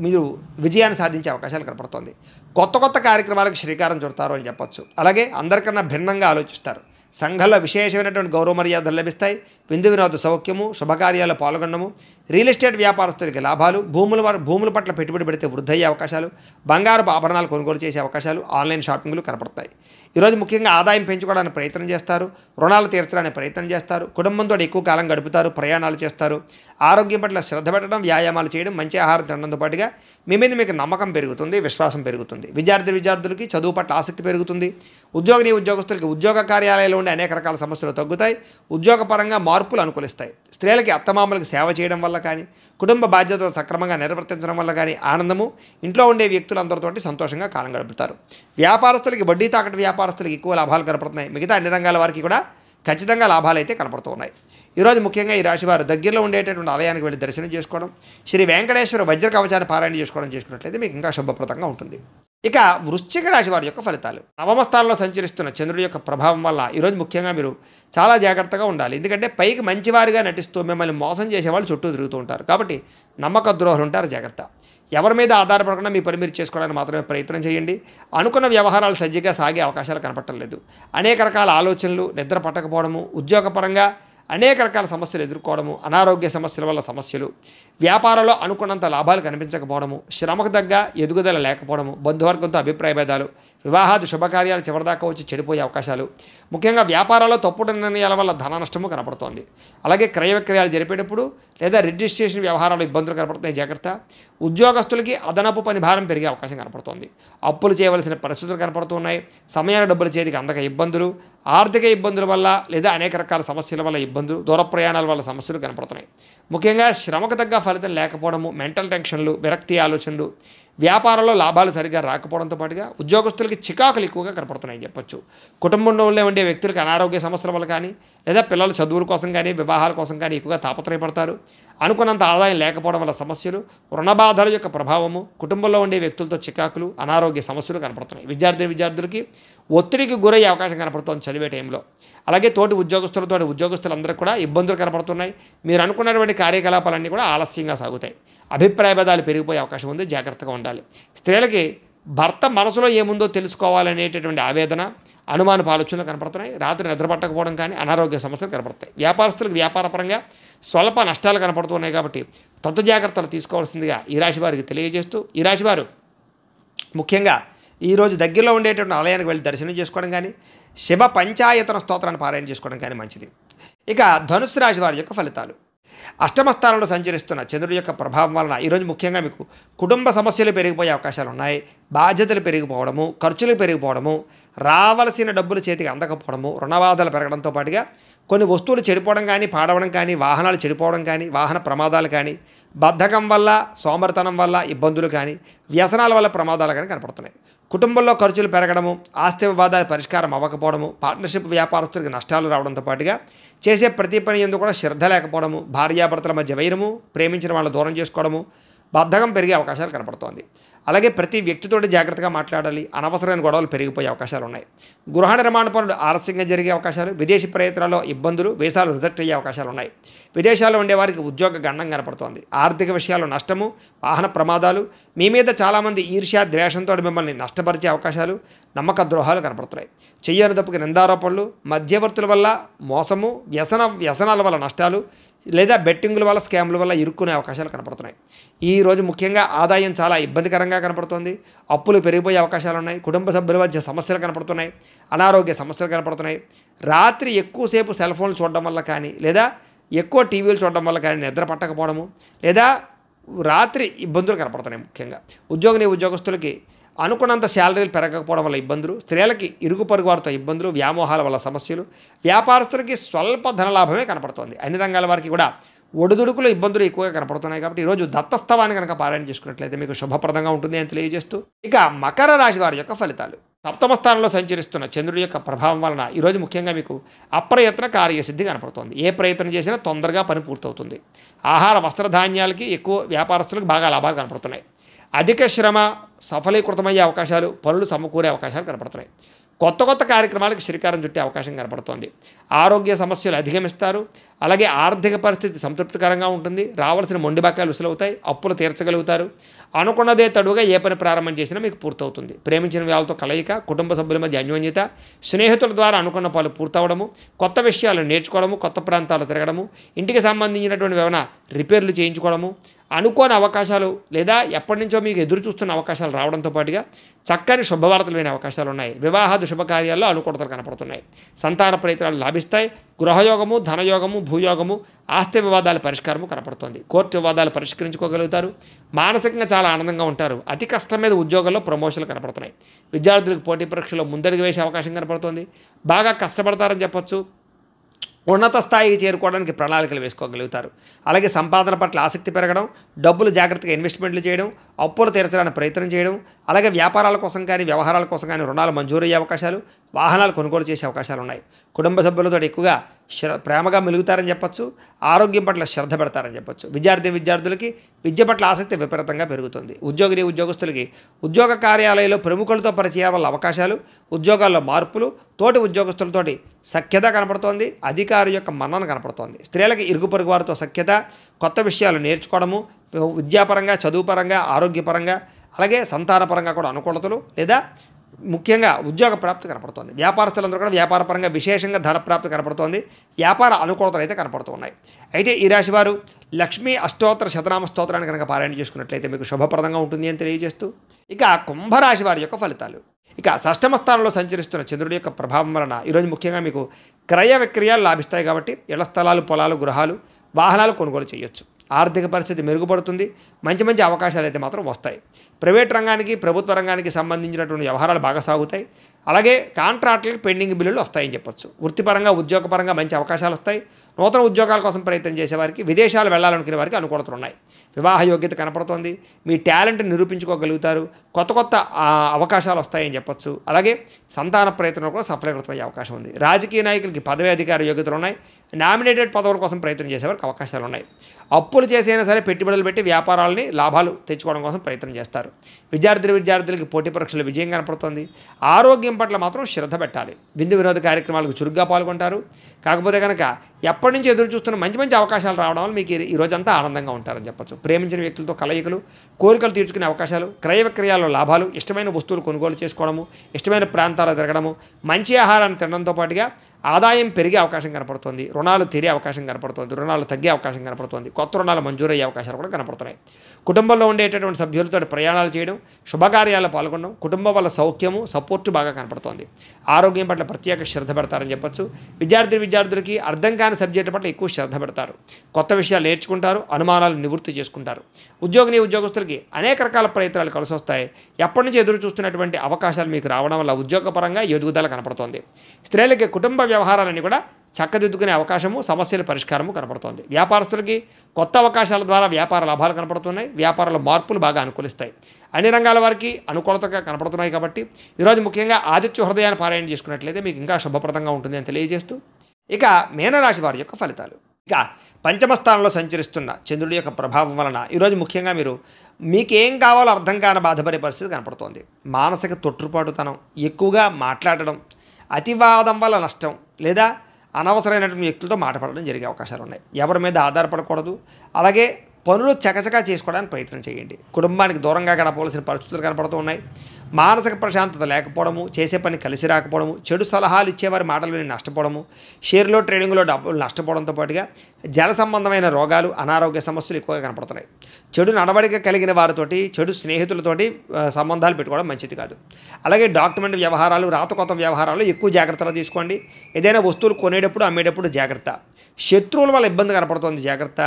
మీరు విజయాన్ని సాధించే అవకాశాలు కనపడుతుంది. కొత్త కార్యక్రమాలకు శ్రీకారం చుడతారు అని చెప్పొచ్చు. అలాగే అందరికన్నా భిన్నంగా ఆలోచిస్తారు. సంఘంలో విశేషమైనటువంటి గౌరవ మర్యాదలు లభిస్తాయి. విందు వినోద సౌఖ్యము, శుభకార్యాల్లో పాల్గొనడము, రియల్ ఎస్టేట్ వ్యాపారస్తులకి లాభాలు, భూముల పట్ల పెట్టుబడి పెడితే వృద్ధయ్యే అవకాశాలు, బంగారపు ఆభరణాలు కొనుగోలు చేసే అవకాశాలు, ఆన్లైన్ షాపింగ్లు కనపడతాయి. ఈరోజు ముఖ్యంగా ఆదాయం పెంచుకోవడానికి ప్రయత్నం చేస్తారు. రుణాలు తీర్చడానికి ప్రయత్నం చేస్తారు. కుటుంబంతో ఎక్కువ కాలం గడుపుతారు. ప్రయాణాలు చేస్తారు. ఆరోగ్యం పట్ల శ్రద్ధ పెట్టడం, వ్యాయామాలు చేయడం, మంచి ఆహారం తినడంతో పాటుగా మీ మీద మీకు నమ్మకం పెరుగుతుంది, విశ్వాసం పెరుగుతుంది. విద్యార్థులకి చదువు పట్ల ఆసక్తి పెరుగుతుంది. ఉద్యోగస్తులకి ఉద్యోగ కార్యాలయాల్లో ఉండే అనేక రకాల సమస్యలు తగ్గుతాయి. ఉద్యోగపరంగా మార్పులు అనుకూలిస్తాయి. స్త్రీలకి అత్తమామలకు సేవ చేయడం వల్ల కానీ, కుటుంబ బాధ్యతలు సక్రమంగా నిర్వర్తించడం వల్ల కానీ ఆనందము, ఇంట్లో ఉండే వ్యక్తులందరితోటి సంతోషంగా కాలం గడుపుతారు. వ్యాపారస్తులకి వడ్డీ తాకట్టు వ్యాపారస్తులకి ఎక్కువ లాభాలు కనపడుతున్నాయి. మిగతా అన్ని రంగాల వారికి కూడా ఖచ్చితంగా లాభాలు అయితే కనపడుతూ ఉన్నాయి. ఈరోజు ముఖ్యంగా ఈ రాశివారు దగ్గరలో ఉండేటటువంటి ఆలయానికి వెళ్ళి దర్శనం చేసుకోవడం, శ్రీ వెంకటేశ్వర వజ్ర కవచాన్ని పారాయణ చేసుకున్నట్లయితే మీకు ఇంకా శుభప్రదంగా ఉంటుంది. ఇక వృశ్చిక రాశి వారి యొక్క ఫలితాలు. నవమ స్థానంలో సంచరిస్తున్న చంద్రుడి యొక్క ప్రభావం వల్ల ఈరోజు ముఖ్యంగా మీరు చాలా జాగ్రత్తగా ఉండాలి. ఎందుకంటే పైకి మంచివారిగా నటిస్తూ మిమ్మల్ని మోసం చేసేవాళ్ళు చుట్టూ తిరుగుతూ ఉంటారు. కాబట్టి నమ్మక ద్రోహులు ఉంటారు, జాగ్రత్త. ఎవరి మీద ఆధారపడకుండా మీ పని మీరు చేసుకోవడానికి మాత్రమే ప్రయత్నం చేయండి. అనుకున్న వ్యవహారాలు సజ్జగా సాగే అవకాశాలు కనపడటం లేదు. అనేక రకాల ఆలోచనలు, నిద్ర పట్టకపోవడము, ఉద్యోగపరంగా అనేక రకాల సమస్యలు ఎదుర్కోవడము, అనారోగ్య సమస్యల వల్ల సమస్యలు, వ్యాపారంలో అనుకున్నంత లాభాలు కనిపించకపోవడము, శ్రమకు తగ్గ ఎదుగుదల లేకపోవడము, బంధువర్గంతో అభిప్రాయ భేదాలు, వివాహాది శుభకార్యాలు చివరిదాకా వచ్చి చెడిపోయే అవకాశాలు, ముఖ్యంగా వ్యాపారాల్లో తప్పుడు నిర్ణయాల వల్ల ధన నష్టము కనపడుతోంది. అలాగే క్రయ విక్రయాలు జరిపేటప్పుడు లేదా రిజిస్ట్రేషన్ వ్యవహారాలు ఇబ్బందులు కనపడుతున్నాయి, జాగ్రత్త. ఉద్యోగస్తులకి అదనపు పని భారం పెరిగే అవకాశం కనపడుతోంది. అప్పులు చేయవలసిన పరిస్థితులు కనపడుతున్నాయి. సమయాన్ని డబ్బులు చేతికి అందక ఇబ్బందులు, ఆర్థిక ఇబ్బందుల వల్ల లేదా అనేక రకాల సమస్యల వల్ల ఇబ్బందులు, దూర ప్రయాణాల వల్ల సమస్యలు కనపడుతున్నాయి. ముఖ్యంగా శ్రమకు తగ్గ ఫలితం లేకపోవడము, మెంటల్ టెన్షన్లు, విరక్తి ఆలోచనలు, వ్యాపారంలో లాభాలు సరిగ్గా రాకపోవడంతో పాటుగా ఉద్యోగస్తులకి చికాకులు ఎక్కువగా కనపడుతున్నాయని చెప్పొచ్చు. కుటుంబంలో ఉండే వ్యక్తులకు అనారోగ్య సమస్యల వల్ల కానీ లేదా పిల్లల చదువుల కోసం కానీ వివాహాల కోసం కానీ ఎక్కువగా తాపత్రయపడతారు. అనుకున్నంత ఆదాయం లేకపోవడం వల్ల సమస్యలు, రుణబాధల యొక్క ప్రభావము, కుటుంబంలో ఉండే వ్యక్తులతో చికాకులు, అనారోగ్య సమస్యలు కనపడుతున్నాయి. విద్యార్థులకి ఒత్తిడికి గురయ్యే అవకాశం కనపడుతోంది చదివే టైంలో. అలాగే తోటి ఉద్యోగస్తులందరూ కూడా ఇబ్బందులు కనపడుతున్నాయి. మీరు అనుకున్నటువంటి కార్యకలాపాలన్నీ కూడా ఆలస్యంగా సాగుతాయి. అభిప్రాయ భేదాలు పెరిగిపోయే అవకాశం ఉంది, జాగ్రత్తగా ఉండాలి. స్త్రీలకి భర్త మనసులో ఏముందో తెలుసుకోవాలనేటటువంటి ఆవేదన, అనుమానపు ఆలోచనలు కనపడుతున్నాయి. రాత్రి నిద్ర పట్టకపోవడం కానీ అనారోగ్య సమస్యలు కనపడతాయి. వ్యాపారస్తులకు వ్యాపారపరంగా స్వల్ప నష్టాలు కనపడుతున్నాయి. కాబట్టి తొంత జాగ్రత్తలు తీసుకోవాల్సిందిగా ఈ రాశి వారికి తెలియజేస్తూ, ఈ రాశి వారు ముఖ్యంగా ఈరోజు దగ్గరలో ఉండేటువంటి ఆలయానికి వెళ్ళి దర్శనం చేసుకోవడం కానీ శివ పంచాయతన స్తోత్రాన్ని పారాయణ చేసుకోవడం కానీ మంచిది. ఇక ధనుసు రాశి వారి యొక్క ఫలితాలు. అష్టమ స్థానంలో సంచరిస్తున్న చంద్రుడి యొక్క ప్రభావం వలన ఈరోజు ముఖ్యంగా మీకు కుటుంబ సమస్యలు పెరిగిపోయే అవకాశాలు ఉన్నాయి. బాధ్యతలు పెరిగిపోవడము, ఖర్చులు పెరిగిపోవడము, రావలసిన డబ్బులు చేతికి అందకపోవడము, రుణబాధలు పెరగడంతో పాటుగా కొన్ని వస్తువులు చెడిపోవడం కానీ, పాడవడం కానీ, వాహనాలు చెడిపోవడం కానీ, వాహన ప్రమాదాలు కానీ, బద్ధకం వల్ల, సోమరితనం వల్ల ఇబ్బందులు కానీ, వ్యసనాల వల్ల ప్రమాదాలు కానీ కనపడుతున్నాయి. కుటుంబంలో ఖర్చులు పెరగడము, ఆస్తి వివాదాల పరిష్కారం అవ్వకపోవడము, పార్ట్నర్షిప్ వ్యాపారస్తులకు నష్టాలు రావడంతో పాటుగా చేసే ప్రతి పని ఎందుకు కూడా శ్రద్ధ లేకపోవడము, భార్యాభర్తల మధ్య వైరము, ప్రేమించిన వాళ్ళని దూరం చేసుకోవడము, బద్ధకం పెరిగే అవకాశాలు కనపడుతోంది. అలాగే ప్రతి వ్యక్తితోటి జాగ్రత్తగా మాట్లాడాలి. అనవసరమైన గొడవలు పెరిగిపోయే అవకాశాలు ఉన్నాయి. గృహ నిర్మాణ పనులు ఆలస్యంగా జరిగే అవకాశాలు, విదేశీ ప్రయత్నాల్లో ఇబ్బందులు, వీసాలు రిజెక్ట్ అయ్యే అవకాశాలు ఉన్నాయి. విదేశాల్లో ఉండేవారికి ఉద్యోగ గండం కనపడుతోంది. ఆర్థిక విషయాల్లో నష్టము, వాహన ప్రమాదాలు, మీ మీద చాలామంది ఈర్ష్య ద్వేషంతో మిమ్మల్ని నష్టపరిచే అవకాశాలు, నమ్మక ద్రోహాలు కనపడుతున్నాయి. చెయ్యని తప్పుకి నిందారోపణలు, మధ్యవర్తుల వల్ల మోసము, వ్యసనాల వల్ల నష్టాలు లేదా బెట్టింగుల వల్ల, స్కామ్ల వల్ల ఇరుక్కునే అవకాశాలు కనపడుతున్నాయి. ఈరోజు ముఖ్యంగా ఆదాయం చాలా ఇబ్బందికరంగా కనపడుతుంది. అప్పులు పెరిగిపోయే అవకాశాలు ఉన్నాయి. కుటుంబ సభ్యుల మధ్య సమస్యలు కనపడుతున్నాయి. అనారోగ్య సమస్యలు కనపడుతున్నాయి. రాత్రి ఎక్కువసేపు సెల్ ఫోన్లు చూడడం వల్ల కానీ లేదా ఎక్కువ టీవీలు చూడడం వల్ల కానీ నిద్ర పట్టకపోవడము లేదా రాత్రి ఇబ్బందులు కనపడుతున్నాయి. ముఖ్యంగా ఉద్యోగస్తులకి అనుకున్నంత శాలరీలు పెరగకపోవడం వల్ల ఇబ్బందులు, స్త్రీలకి ఇరుగు పొరుగు వారితో ఇబ్బందులు, వ్యామోహాల వల్ల సమస్యలు, వ్యాపారస్తులకి స్వల్ప ధనలాభమే కనపడుతోంది. అన్ని రంగాల వారికి కూడా ఒడిదుడుకులు, ఇబ్బందులు ఎక్కువగా కనపడుతున్నాయి. కాబట్టి ఈరోజు దత్తస్తవాన్ని కనుక పారాయణ చేసుకున్నట్లయితే మీకు శుభప్రదంగా ఉంటుంది అని తెలియజేస్తూ, ఇక మకర రాశి వారి యొక్క ఫలితాలు. సప్తమ స్థానంలో సంచరిస్తున్న చంద్రుడి యొక్క ప్రభావం వలన ఈరోజు ముఖ్యంగా మీకు అప్రయత్న కార్యసిద్ధి కనపడుతోంది. ఏ ప్రయత్నం చేసినా తొందరగా పని పూర్తవుతుంది. ఆహార వస్త్రధాన్యాలకి ఎక్కువ వ్యాపారస్తులకు బాగా లాభాలు కనపడుతున్నాయి. అధిక శ్రమ సఫలీకృతమయ్యే అవకాశాలు, పనులు సమకూరే అవకాశాలు కనపడుతున్నాయి. కొత్త కార్యక్రమాలకు శ్రీకారం చుట్టే అవకాశం కనపడుతోంది. ఆరోగ్య సమస్యలు అధిగమిస్తారు. అలాగే ఆర్థిక పరిస్థితి సంతృప్తికరంగా ఉంటుంది. రావాల్సిన మొండి బకాయిలు విసులవుతాయి. అప్పులు తీర్చగలుగుతారు. అనుకున్నదే తడుగా ఏ పని ప్రారంభం చేసినా మీకు పూర్తవుతుంది. ప్రేమించిన వాళ్ళతో కలయిక, కుటుంబ సభ్యుల మధ్య అన్యోన్యత, స్నేహితుల ద్వారా అనుకున్న పనులు పూర్తవడము, కొత్త విషయాలు నేర్చుకోవడము, కొత్త ప్రాంతాలు తిరగడము, ఇంటికి సంబంధించినటువంటి ఏమైనా రిపేర్లు చేయించుకోవడము, అనుకోని అవకాశాలు లేదా ఎప్పటి నుంచో మీకు ఎదురు చూస్తున్న అవకాశాలు రావడంతో పాటుగా చక్కని శుభవార్తలు వినే అవకాశాలు ఉన్నాయి. వివాహాది శుభకార్యాల్లో అనుకూలతలు కనపడుతున్నాయి. సంతాన ప్రయత్నాలు లాభిస్తాయి. గృహయోగము, ధనయోగము, భూయోగము, ఆస్తి వివాదాల పరిష్కారము కనపడుతుంది. కోర్టు వివాదాలు పరిష్కరించుకోగలుగుతారు. మానసికంగా చాలా ఆనందంగా ఉంటారు. అతి కష్టం మీద ఉద్యోగాల్లో ప్రమోషన్లు కనపడుతున్నాయి. విద్యార్థులకు పోటీ పరీక్షలో ముందడుగు వేసే అవకాశం కనపడుతుంది. బాగా కష్టపడతారని చెప్పొచ్చు. ఉన్నత స్థాయికి చేరుకోవడానికి ప్రణాళికలు వేసుకోగలుగుతారు. అలాగే సంపాదన పట్ల ఆసక్తి పెరగడం, డబ్బులు జాగ్రత్తగా ఇన్వెస్ట్మెంట్లు చేయడం, అప్పులు తీర్చడానికి ప్రయత్నం చేయడం, అలాగే వ్యాపారాల కోసం కానీ వ్యవహారాల కోసం కానీ రుణాలు మంజూరు అయ్యే అవకాశాలు, వాహనాలు కొనుగోలు చేసే అవకాశాలు ఉన్నాయి. కుటుంబ సభ్యులతో ఎక్కువగా ప్రేమగా మెలుగుతారని చెప్పొచ్చు. ఆరోగ్యం పట్ల శ్రద్ధ పెడతారని చెప్పొచ్చు. విద్యార్థులకి విద్య పట్ల ఆసక్తి విపరీతంగా పెరుగుతుంది. ఉద్యోగస్తులకి ఉద్యోగ కార్యాలయంలో ప్రముఖులతో పరిచయాల వల్ల అవకాశాలు, ఉద్యోగాల్లో మార్పులు, తోటి ఉద్యోగస్తులతోటి సఖ్యత కనపడుతోంది. అధికారి యొక్క మన్నన కనపడుతోంది. స్త్రీలకి ఇరుగు పొరుగు వారితో సఖ్యత, కొత్త విషయాలు నేర్చుకోవడము, విద్యాపరంగా, చదువుపరంగా, ఆరోగ్యపరంగా, అలాగే సంతానపరంగా కూడా అనుకూలతలు లేదా ముఖ్యంగా ఉద్యోగ ప్రాప్తి కనపడుతోంది. వ్యాపారస్తులందరూ కూడా వ్యాపారపరంగా విశేషంగా ధన ప్రాప్తి కనపడుతోంది. వ్యాపార అనుకూలతలు అయితే కనపడుతున్నాయి. అయితే ఈ రాశివారు లక్ష్మీ అష్టోత్తర శతనామ స్తోత్రాన్ని కనుక పారాయణ చేసుకున్నట్లయితే మీకు శుభప్రదంగా ఉంటుంది అని తెలియజేస్తూ, ఇక కుంభరాశి వారి యొక్క ఫలితాలు. ఇక షష్టమ స్థానంలో సంచరిస్తున్న చంద్రుడి యొక్క ప్రభావం వలన ఈరోజు ముఖ్యంగా మీకు క్రయ విక్రయాలు లాభిస్తాయి. కాబట్టి ఇళ్ల స్థలాలు, పొలాలు, గృహాలు, వాహనాలు కొనుగోలు చేయొచ్చు. ఆర్థిక పరిస్థితి మెరుగుపడుతుంది. మంచి అవకాశాలు అయితే మాత్రం వస్తాయి. ప్రైవేట్ రంగానికి, ప్రభుత్వ రంగానికి సంబంధించినటువంటి వ్యవహారాలు బాగా సాగుతాయి. అలాగే కాంట్రాక్టులకు పెండింగ్ బిల్లులు వస్తాయని చెప్పొచ్చు. వృత్తిపరంగా, ఉద్యోగపరంగా మంచి అవకాశాలు వస్తాయి. నూతన ఉద్యోగాల కోసం ప్రయత్నం చేసేవారికి, విదేశాలు వెళ్ళాలనుకునే వారికి అనుకూలతలు ఉన్నాయి. వివాహ యోగ్యత కనపడుతోంది. మీ టాలెంట్ని నిరూపించుకోగలుగుతారు. కొత్త అవకాశాలు వస్తాయని చెప్పొచ్చు. అలాగే సంతాన ప్రయత్నంలో కూడా సఫలీకృతమయ్యే అవకాశం ఉంది. రాజకీయ నాయకులకి పదవి అధికార యోగ్యతలు ఉన్నాయి. నామినేటెడ్ పదవుల కోసం ప్రయత్నం చేసేవారికి అవకాశాలు ఉన్నాయి. అప్పులు చేసైనా సరే పెట్టుబడులు పెట్టి వ్యాపారాలని లాభాలు తెచ్చుకోవడం కోసం ప్రయత్నం చేస్తారు. విద్యార్థులకి పోటీ పరీక్షలు విజయం కనపడుతుంది. ఆరోగ్యం పట్ల మాత్రం శ్రద్ధ పెట్టాలి. విందు వినోద కార్యక్రమాలకు చురుగ్గా పాల్గొంటారు. కాకపోతే కనుక ఎప్పటి నుంచి ఎదురు చూస్తున్న మంచి అవకాశాలు రావడం వల్ల మీకు ఈ రోజంతా ఆనందంగా ఉంటారని చెప్పచ్చు. ప్రేమించిన వ్యక్తులతో కలయికలు, కోరికలు తీర్చుకునే అవకాశాలు, క్రయ విక్రయాల్లో లాభాలు, ఇష్టమైన వస్తువులు కొనుగోలు చేసుకోవడము, ఇష్టమైన ప్రాంతాలు తిరగడము, మంచి ఆహారాన్ని తినడంతో పాటుగా ఆదాయం పెరిగే అవకాశం కనపడుతుంది. రుణాలు తీరే అవకాశం కనపడుతుంది. రుణాలు తగ్గే అవకాశం కనపడుతుంది. కొత్త రుణాలు మంజూరయ్యే అవకాశాలు కూడా కనపడుతున్నాయి. కుటుంబంలో ఉండేటటువంటి సభ్యులతో ప్రయాణాలు చేయడం, శుభకార్యాల్లో పాల్గొనడం, కుటుంబం వల్ల సౌఖ్యము, సపోర్టు బాగా కనపడుతోంది. ఆరోగ్యం పట్ల ప్రత్యేక శ్రద్ధ పెడతారని చెప్పొచ్చు. విద్యార్థులకి అర్థం కాని సబ్జెక్టు పట్ల ఎక్కువ శ్రద్ధ పెడతారు. కొత్త విషయాలు నేర్చుకుంటారు. అనుమానాలు నివృత్తి చేసుకుంటారు. ఉద్యోగస్తులకి అనేక రకాల ప్రయత్నాలు కలిసి వస్తాయి. ఎప్పటి నుంచి ఎదురు చూస్తున్నటువంటి అవకాశాలు మీకు రావడం వల్ల ఉద్యోగపరంగా ఎదుగుదల కనపడుతోంది. స్త్రీలకి కుటుంబ వ్యవహారాలన్నీ కూడా చక్కదిద్దుకునే అవకాశము, సమస్యల పరిష్కారము కనపడుతోంది. వ్యాపారస్తులకి కొత్త అవకాశాల ద్వారా వ్యాపార లాభాలు కనపడుతున్నాయి. వ్యాపారాల మార్పులు బాగా అనుకూలిస్తాయి. అన్ని రంగాల వారికి అనుకూలతగా కనపడుతున్నాయి. కాబట్టి ఈరోజు ముఖ్యంగా ఆదిత్య హృదయాన్ని పారాయణ చేసుకున్నట్లయితే మీకు ఇంకా శుభప్రదంగా ఉంటుంది అని తెలియజేస్తూ, ఇక మీనరాశి వారి యొక్క ఫలితాలు. ఇక పంచమ స్థానంలో సంచరిస్తున్న చంద్రుడి యొక్క ప్రభావం వలన ఈరోజు ముఖ్యంగా మీకేం కావాలో అర్థం కాని బాధపడే పరిస్థితి కనపడుతోంది. మానసిక తొట్టుపాటుతనం, ఎక్కువగా మాట్లాడడం, అతివాదం వల్ల నష్టం లేదా అనవసరమైనటువంటి వ్యక్తులతో మాట్లాడడం జరిగే అవకాశాలు ఉన్నాయి. ఎవరి మీద ఆధారపడకూడదు. అలాగే పనులు చకచకా చేసుకోవడానికి ప్రయత్నం చేయండి. కుటుంబానికి దూరంగా గడపవలసిన పరిస్థితులు కనపడుతూ ఉన్నాయి. మానసిక ప్రశాంతత లేకపోవడము, చేసే పని కలిసి రాకపోవడము, చెడు సలహాలు ఇచ్చేవారి మాటలు విని నష్టపోవడము, షేర్లో ట్రేడింగ్లో డబ్బులు నష్టపోవడంతో పాటుగా జల సంబంధమైన రోగాలు, అనారోగ్య సమస్యలు ఎక్కువగా కనపడుతున్నాయి. చెడు నడవడిక కలిగిన వారితోటి, చెడు స్నేహితులతోటి సంబంధాలు పెట్టుకోవడం మంచిది కాదు. అలాగే డాక్యుమెంట్ వ్యవహారాలు, రాతకొత్త వ్యవహారాలు ఎక్కువ జాగ్రత్తలు తీసుకోండి. ఏదైనా వస్తువులు కొనేటప్పుడు, అమ్మేటప్పుడు జాగ్రత్త. శత్రువుల వల్ల ఇబ్బంది కనపడుతోంది, జాగ్రత్త.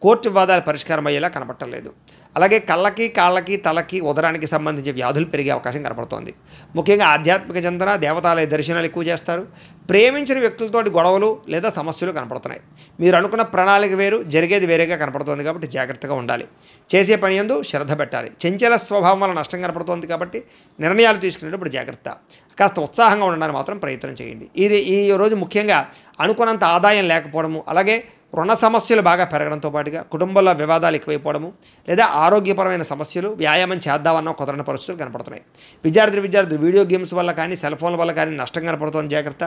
కోర్టు వివాదాలు పరిష్కారం అయ్యేలా కనపడలేదు. అలాగే కళ్ళకి, కాళ్ళకి, తలకి, ఉదరానికి సంబంధించి వ్యాధులు పెరిగే అవకాశం కనపడుతోంది. ముఖ్యంగా ఆధ్యాత్మిక చింతన, దేవతాలయ దర్శనాలు ఎక్కువ చేస్తారు. ప్రేమించిన వ్యక్తులతోటి గొడవలు లేదా సమస్యలు కనపడుతున్నాయి. మీరు అనుకున్న ప్రణాళిక వేరు, జరిగేది వేరేగా కనపడుతోంది. కాబట్టి జాగ్రత్తగా ఉండాలి. చేసే పని యందు శ్రద్ధ పెట్టాలి. చంచల స్వభావం వల్ల నష్టం కనపడుతోంది. కాబట్టి నిర్ణయాలు తీసుకునేటప్పుడు జాగ్రత్త. కాస్త ఉత్సాహంగా ఉండడానికి మాత్రం ప్రయత్నం చేయండి. ఈ రోజు ముఖ్యంగా అనుకున్నంత ఆదాయం లేకపోవడము, అలాగే రుణ సమస్యలు బాగా పెరగడంతో పాటుగా కుటుంబంలో వివాదాలు ఎక్కువైపోవడము లేదా ఆరోగ్యపరమైన సమస్యలు, వ్యాయామం చేద్దామన్న కుదరని పరిస్థితులు కనపడుతున్నాయి. విద్యార్థులు వీడియో గేమ్స్ వల్ల కానీ, సెల్ ఫోన్ల వల్ల కానీ నష్టం కనపడుతుంది, జాగ్రత్త.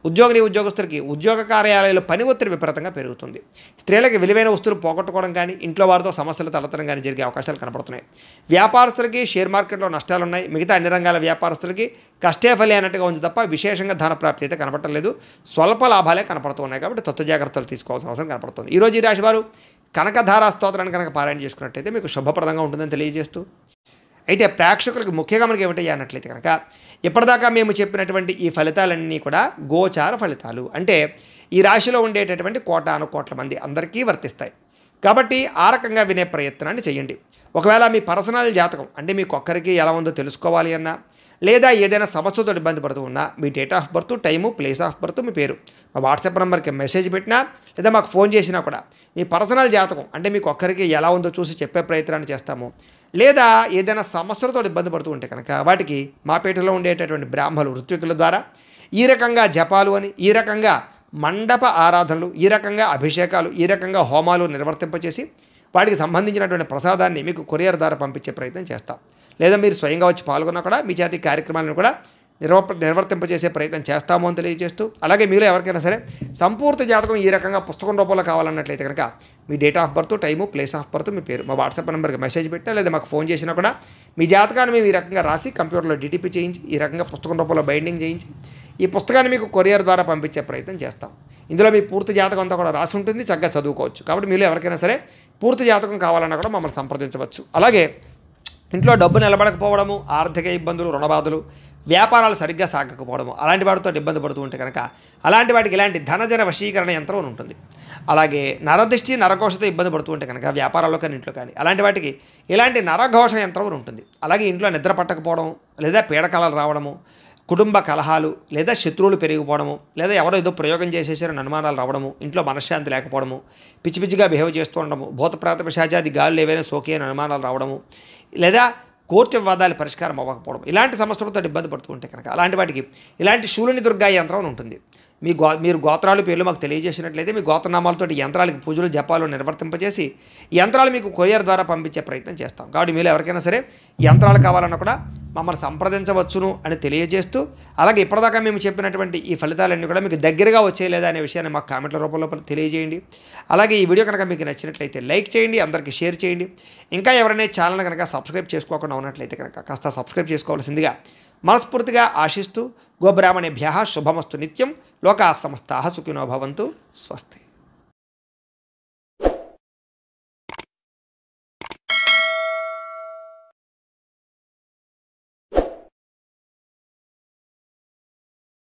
ఉద్యోగస్తులకి ఉద్యోగ కార్యాలయాల్లో పని ఒత్తిడి విపరీతంగా పెరుగుతుంది. స్త్రీలకి విలువైన వస్తువులు పోగొట్టుకోవడం కానీ, ఇంట్లో వారితో సమస్యలు తలెత్తడం కానీ జరిగే అవకాశాలు కనపడుతున్నాయి. వ్యాపారస్తులకి షేర్ మార్కెట్లో నష్టాలు ఉన్నాయి. మిగతా అన్ని రంగాల వ్యాపారస్తులకి కష్టే ఫలి అన్నట్టుగా ఉంది తప్ప విశేషంగా ధన ప్రాప్తి అయితే కనపడలేదు. స్వల్ప లాభాలే కనపడుతున్నాయి. కాబట్టి తత్వ జాగ్రత్తలు తీసుకోవాల్సిన అవసరం కనపడుతుంది. ఈరోజు ఈ రాశి వారు కనకధారా స్తోత్రాన్ని కనుక పారాయణ చేసుకున్నట్టయితే మీకు శుభప్రదంగా ఉంటుందని తెలియజేస్తూ, అయితే ప్రేక్షకులకు ముఖ్యంగా మనకి ఏమిటయ్యా అన్నట్లయితే కనుక ఇప్పటిదాకా మేము చెప్పినటువంటి ఈ ఫలితాలన్నీ కూడా గోచార ఫలితాలు. అంటే ఈ రాశిలో ఉండేటటువంటి కోటాను మంది అందరికీ వర్తిస్తాయి. కాబట్టి ఆ రకంగా వినే ప్రయత్నాన్ని చేయండి. ఒకవేళ మీ పర్సనల్ జాతకం అంటే మీకు ఒక్కరికి ఎలా ఉందో తెలుసుకోవాలి అన్నా, లేదా ఏదైనా సమస్యతో ఇబ్బంది పడుతూ ఉన్నా మీ date of birth, time, place of birth, మీ పేరు మా వాట్సాప్ నెంబర్కి మెసేజ్ పెట్టినా లేదా మాకు ఫోన్ చేసినా కూడా మీ పర్సనల్ జాతకం అంటే మీకు ఒక్కరికి ఎలా ఉందో చూసి చెప్పే ప్రయత్నాన్ని చేస్తాము. లేదా ఏదైనా సమస్యలతో ఇబ్బంది పడుతూ ఉంటే కనుక వాటికి మా పేటలో ఉండేటటువంటి బ్రాహ్మలు, ఋత్వికుల ద్వారా ఈ రకంగా జపాలు అని, ఈ రకంగా మండప ఆరాధనలు, ఈ రకంగా అభిషేకాలు, ఈ రకంగా హోమాలు నిర్వర్తింపచేసి వాటికి సంబంధించినటువంటి ప్రసాదాన్ని మీకు కొరియర్ ద్వారా పంపించే ప్రయత్నం చేస్తాం. లేదా మీరు స్వయంగా వచ్చి పాల్గొన్నా కూడా మీ చేతి కార్యక్రమాలను కూడా నిర్వర్తింపజేసే ప్రయత్నం చేస్తాము అని తెలియజేస్తూ, అలాగే మీలో ఎవరికైనా సరే సంపూర్తి జాతకం ఈ రకంగా పుస్తకం రూపంలో కావాలన్నట్లయితే కనుక మీ date of birth, time, place of birth, మీ పేరు మా వాట్సాప్ నెంబర్కి మెసేజ్ పెట్టినా లేదా మాకు ఫోన్ చేసినా కూడా మీ జాతకాన్ని మేము ఈ రకంగా రాసి కంప్యూటర్లో డిటిపి చేయించి ఈ రకంగా పుస్తకం రూపంలో బైండింగ్ చేయించి ఈ పుస్తకాన్ని మీకు కొరియర్ ద్వారా పంపించే ప్రయత్నం చేస్తాం. ఇందులో మీ పూర్తి జాతకం అంతా కూడా రాసి ఉంటుంది, చక్కగా చదువుకోవచ్చు. కాబట్టి మీలో ఎవరికైనా సరే పూర్తి జాతకం కావాలన్నా కూడా మమ్మల్ని సంప్రదించవచ్చు. అలాగే ఇంట్లో డబ్బు నిలబడకపోవడము, ఆర్థిక ఇబ్బందులు, రుణబాధలు, వ్యాపారాలు సరిగ్గా సాగకపోవడము, అలాంటి వాటితో ఇబ్బంది పడుతూ ఉంటే కనుక అలాంటి వాటికి ఇలాంటి ధనజన వశీకరణ యంత్రం ఉంటుంది. అలాగే నరదృష్టి, నరఘోషతో ఇబ్బంది పడుతూ ఉంటే కనుక వ్యాపారాల్లో కానీ ఇంట్లో కానీ అలాంటి వాటికి ఇలాంటి నరఘోష యంత్రం ఉంటుంది. అలాగే ఇంట్లో నిద్ర పట్టకపోవడం, లేదా పీడకలలు రావడము, కుటుంబ కలహాలు, లేదా శత్రువులు పెరిగిపోవడము, లేదా ఎవరో ఏదో ప్రయోగం చేసేసారని అనుమానాలు రావడము, ఇంట్లో మనశ్శాంతి లేకపోవడము, పిచ్చి పిచ్చిగా బిహేవ్ చేస్తూ ఉండడము, భూతప్రాత పిశాచాది గాలులు ఏవైనా సోకి అని అనుమానాలు రావడము, లేదా కోర్టు వివాదాలు పరిష్కారం అవ్వకపోవడం, ఇలాంటి సమస్యలతో ఇబ్బంది పడుతూ ఉంటే కనుక అలాంటి వాటికి ఇలాంటి శూలిని దుర్గా యంత్రం ఉంటుంది. మీరు గోత్రాలు పేర్లు మాకు తెలియజేసినట్లయితే మీ గోత్రనామాలతో యంత్రాలకి పూజలు జపాలు నిర్వర్తింపజేసి యంత్రాలు మీకు కొరియర్ ద్వారా పంపించే ప్రయత్నం చేస్తాం. కాబట్టి మీరు ఎవరికైనా సరే యంత్రాలు కావాలన్నా కూడా మమ్మల్ని సంప్రదించవచ్చును అని తెలియజేస్తూ, అలాగే ఇప్పటిదాకా మేము చెప్పినటువంటి ఈ ఫలితాలన్నీ కూడా మీకు దగ్గరగా వచ్చేయలేదా అనే విషయాన్ని మాకు కామెంట్ల రూపంలో తెలియజేయండి. అలాగే ఈ వీడియో కనుక మీకు నచ్చినట్లయితే లైక్ చేయండి, అందరికీ షేర్ చేయండి. ఇంకా ఎవరైనా ఛానల్ కనుక సబ్స్క్రైబ్ చేసుకోకుండా ఉన్నట్లయితే కనుక కాస్త సబ్స్క్రైబ్ చేసుకోవాల్సిందిగా మనస్ఫూర్తిగా ఆశిస్తూ, గోబ్రాహ్మణేభ్యః శుభమస్తు నిత్యం, లోకాః సమస్తాః సుఖినో భవంతు. స్వస్తి.